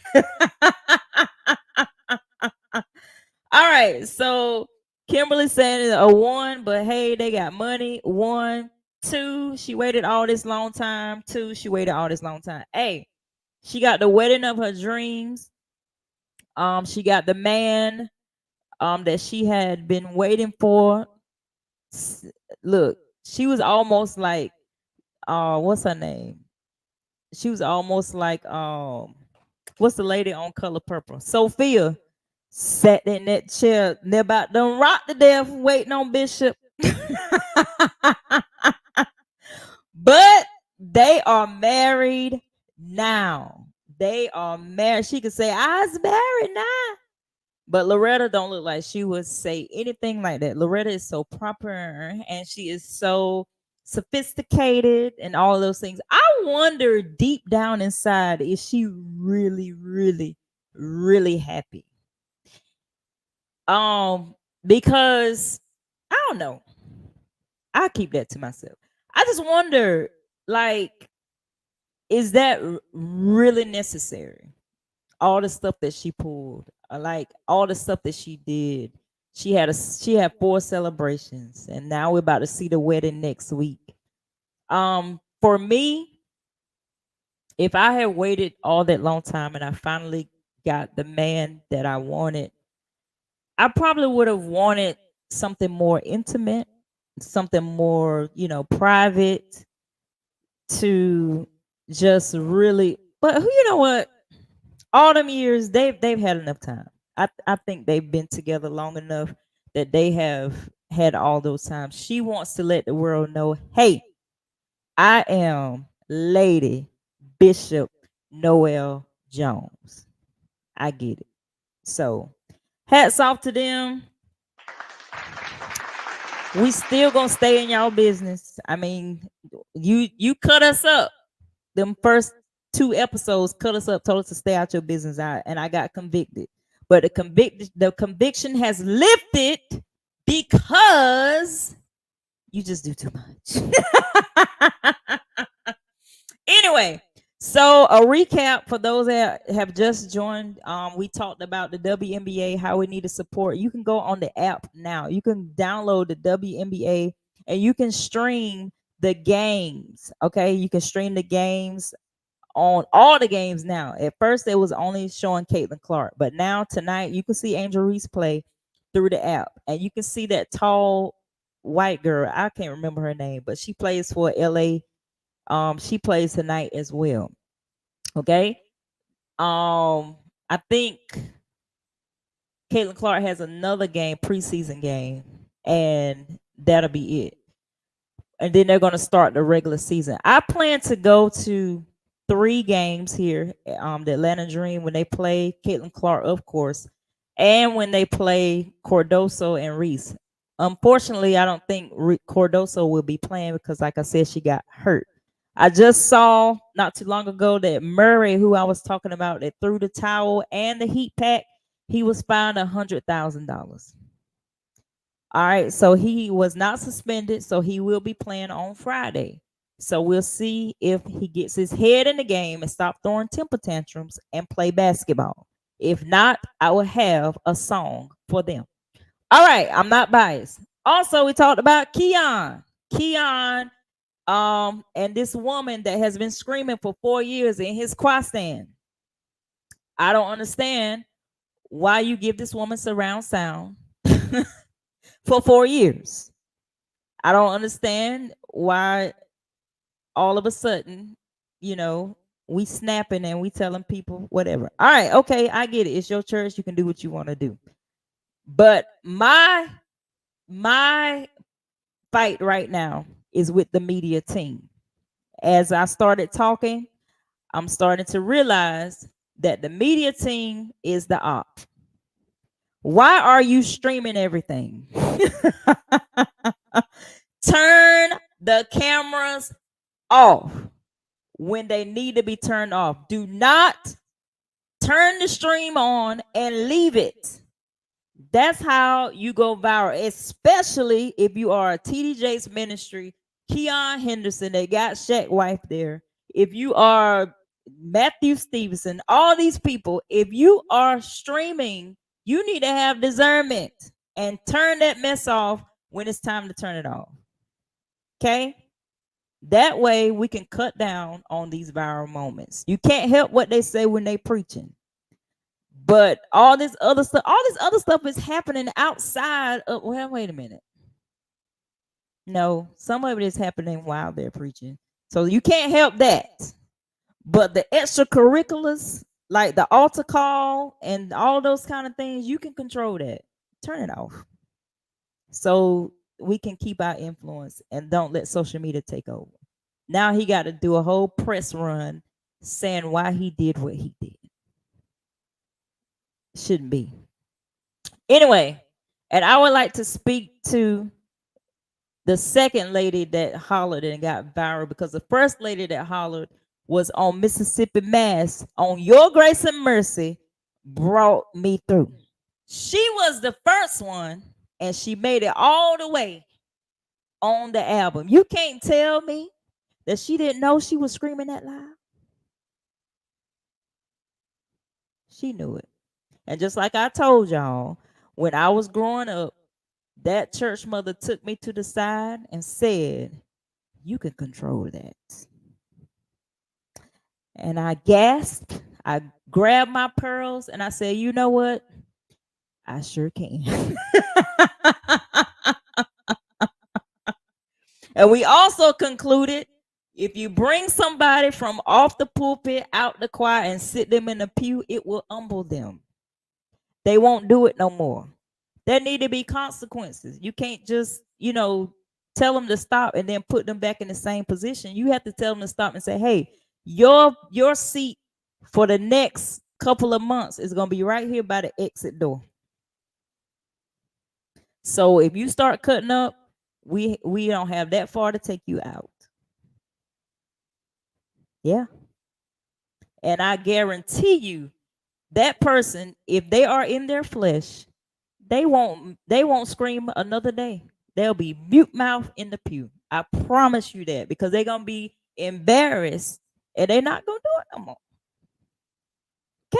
All right, so Kimberly saying a 1, but hey, they got money. 1, 2, she waited all this long time. 2, she waited all this long time. Hey, she got the wedding of her dreams. She got the man that she had been waiting for. Look, she was almost like what's her name? She was almost like what's the lady on Color Purple? Sophia sat in that chair, they're about done rock to death waiting on Bishop. But they are married now. They are married. She could say, I was married now. But Loretta don't look like she would say anything like that. Loretta is so proper and she is so sophisticated and all of those things. I wonder deep down inside, is she really, really, really happy? Because I don't know. I keep that to myself. I just wonder, like, is that really necessary? All the stuff that she pulled, like all the stuff that she did. She had 4 celebrations, and now we're about to see the wedding next week. For me, if I had waited all that long time and I finally got the man that I wanted, I probably would have wanted something more intimate, something more, private, to just really. But you know what? All them years they've had enough time. I think they've been together long enough that they have had all those times. She wants to let the world know, hey, I am Lady Bishop Noel Jones. I get it. So hats off to them. We still gonna stay in y'all business. I mean, you cut us up. Them first 2 episodes cut us up, told us to stay out your business, and I got convicted. But the conviction has lifted because you just do too much. Anyway, so a recap for those that have just joined. We talked about the WNBA, how we need to support. You can go on the app now. You can download the WNBA and you can stream the games. Okay, you can stream the games on all the games now. At first, it was only showing Caitlin Clark, but now tonight you can see Angel Reese play through the app, and you can see that tall white girl. I can't remember her name, but she plays for LA. She plays tonight as well. Okay. I think Caitlin Clark has another game, preseason game, and that'll be it. And then they're going to start the regular season. I plan to go to 3 games here, the Atlanta Dream, when they play Caitlin Clark, of course, and when they play Cardoso and Reese. Unfortunately, I don't think Cardoso will be playing because, like I said, she got hurt. I just saw not too long ago that Murray, who I was talking about, that threw the towel and the heat pack, he was fined $100,000. All right, so he was not suspended, so he will be playing on Friday. So we'll see if he gets his head in the game and stop throwing temper tantrums and play basketball. If not, I will have a song for them. All right, I'm not biased. Also, we talked about KEION. KEION, and this woman that has been screaming for 4 years in his choir stand. I don't understand why you give this woman surround sound for 4 years. I don't understand why all of a sudden, you know, we snapping and we telling people whatever. All right, okay, I get it. It's your church. You can do what you want to do. But my fight right now is with the media team. As I started talking, I'm starting to realize that the media team is the op. Why are you streaming everything? Turn the cameras off when they need to be turned off. Do not turn the stream on and leave it. That's how you go viral, especially if you are a TD Jakes ministry, KEION Henderson, they got Shaq wife there. If you are Matthew Stevenson, all these people, if you are streaming, you need to have discernment and turn that mess off when it's time to turn it off. Okay? That way we can cut down on these viral moments. You can't help what they say when they preaching. But all this other stuff is happening outside of, well, wait a minute. No, some of it is happening while they're preaching. So you can't help that. But the extracurriculars, like the altar call and all those kind of things, you can control that. Turn it off. So we can keep our influence and don't let social media take over. Now he got to do a whole press run saying why he did what he did. Shouldn't be. Anyway, and I would like to speak to the second lady that hollered and got viral, because the first lady that hollered was on Mississippi Mass on Your Grace and Mercy Brought Me Through. She was the first one, and she made it all the way on the album. You can't tell me that she didn't know she was screaming that loud. She knew it. And just like I told y'all, when I was growing up, that church mother took me to the side and said, you can control that. And I gasped, I grabbed my pearls, and I said, you know what? I sure can. And we also concluded, if you bring somebody from off the pulpit out the choir and sit them in the pew, it will humble them. They won't do it no more. There need to be consequences. You can't just, tell them to stop and then put them back in the same position. You have to tell them to stop and say, hey, your seat for the next couple of months is going to be right here by the exit door. So if you start cutting up, we don't have that far to take you out. Yeah. And I guarantee you, that person, if they are in their flesh, they won't scream another day. They'll be mute mouth in the pew. I promise you that, because they're gonna be embarrassed and they're not gonna do it no more. Okay?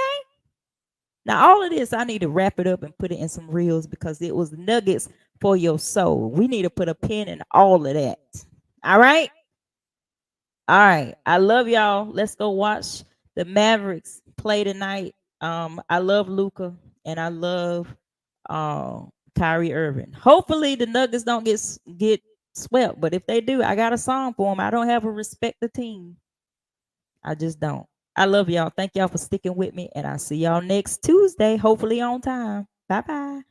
Now all of this, I need to wrap it up and put it in some reels, because it was nuggets for your soul. We need to put a pin in all of that. All right? All right. I love y'all. Let's go watch the Mavericks play tonight. I love Luka and I love Kyrie Irving. Hopefully the Nuggets don't get swept, but if they do, I got a song for them. I don't have a respect the team. I just don't. I love y'all. Thank y'all for sticking with me, and I'll see y'all next Tuesday, hopefully on time. Bye-bye.